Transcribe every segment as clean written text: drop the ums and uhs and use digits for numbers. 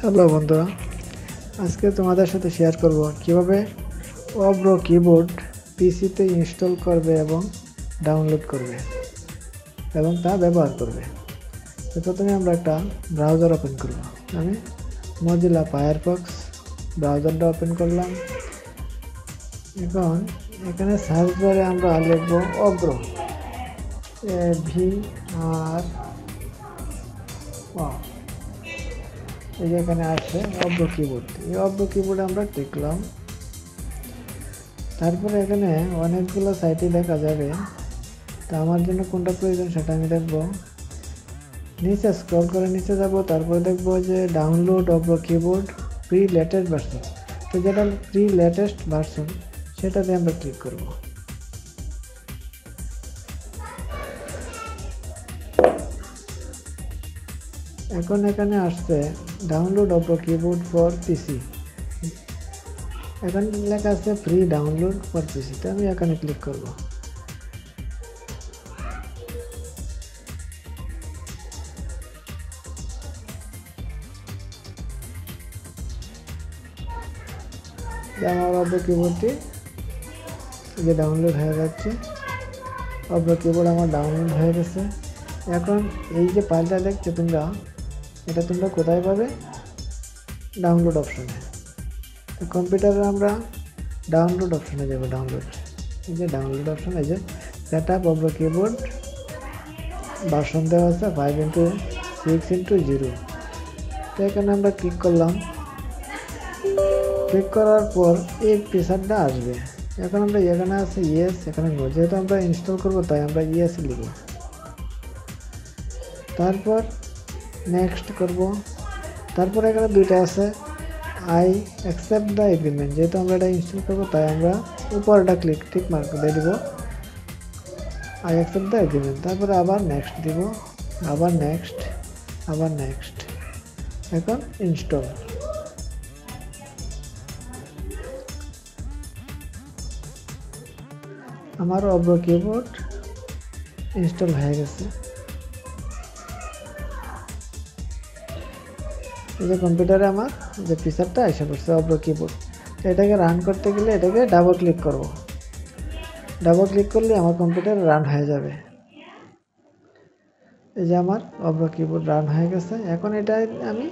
Hello বন্ধুরা, আজকে তোমাদের সাথে শেয়ার করব কিভাবে অব্রো কিবোর্ড পিসিতে ইনস্টল করবে এবং ডাউনলোড করবে এবং তা ব্যবহার করবে। তো প্রথমে আমরা একটা ব্রাউজার ওপেন করব। আমি মজিলা ফায়ারফক্স ব্রাউজারটা ওপেন করলাম। এখন এখানে সার্চ বারে আমরা লিখব অব্রো, AVR। এই যে এখানে আছে অব্রো কিবোর্ড। এই অব্রো কিবোর্ডে আমরা টিকলাম। তারপরে এখানে অনেকগুলো সাইটে দেখা যাবে, তো আমার জন্য কোনটা প্রয়োজন সেটা আমি দেখব। নিচে স্ক্রল করে নিচে যাব, তারপরে দেখব যে download Avro keyboard pre latest version. তো যেটা প্রি লেটেস্ট ভার্সন সেটাতে আমরা ক্লিক করব। এখন এখানে আসছে ডাউনলোড অব্রো কিবোর্ড ফর পিসি। এখানে লেখা আছে ফ্রি ডাউনলোড ফর পিসি, তো আমি এখানে ক্লিক করব। আমার অব্রো কিবোর্ডটি যে ডাউনলোড হয়ে যাচ্ছে, অব্রো কিবোর্ড আমার ডাউনলোড হয়ে গেছে। এখন এই যে ফাইলটা দেখছো তোমরা, এটা তোমরা কোথায় পাবে? ডাউনলোড অপশনে। তো কম্পিউটারে আমরা ডাউনলোড অপশনে যাব। ডাউনলোড, এই যে ডাউনলোড অপশন, এই যে set up Avro keyboard version দেওয়া আছে 5x6x0। তো এখানে আমরা ক্লিক করলাম। ক্লিক করার পর এই ফিচারটা আসবে। এখন আমরা এখানে আছে ইয়েস, এখানে নো। যেহেতু আমরা ইনস্টল করব তাই আমরা ইয়েস লিখব। তারপর নেক্সট করব। তারপর এখানে দুইটা আছে, আই অ্যাকসেপ্ট দ্য এগ্রিমেন্ট। যেহেতু আমরা এটা ইনস্টল করবো তাই আমরা উপরটা টিক মার্ক দিয়ে দিব, আই অ্যাকসেপ্ট দ্য এগ্রিমেন্ট। তারপরে আবার নেক্সট দিব, আবার নেক্সট, আবার নেক্সট। এখন ইনস্টল। আমার অব্রো কিবোর্ড ইনস্টল হয়ে গেছে। এই যে কম্পিউটারে আমার যে ফিচারটা এসে পড়ছে অব্রো কিবোর্ড। এটাকে রান করতে গেলে এটাকে ডাবল ক্লিক করব। ডাবল ক্লিক করলে আমার কম্পিউটার রান হয়ে যাবে। এই যে আমার অব্রো কিবোর্ড রান হয়ে গেছে। এখন এটা আমি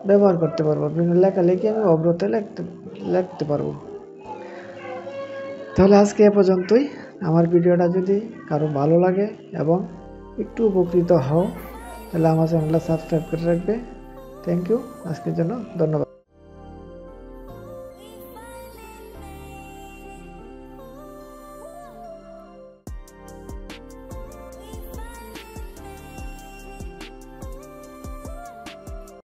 ব্যবহার করতে পারবো, বিভিন্ন লেখালেখি আমি অব্রোতে লিখতে পারবো। তাহলে আজকে এ পর্যন্তই। আমার ভিডিওটা যদি কারো ভালো লাগে এবং একটু উপকৃত হও, তাহলে আমার চ্যানেলটা সাবস্ক্রাইব করে রাখবে। Thank you. আজকের জন্য ধন্যবাদ।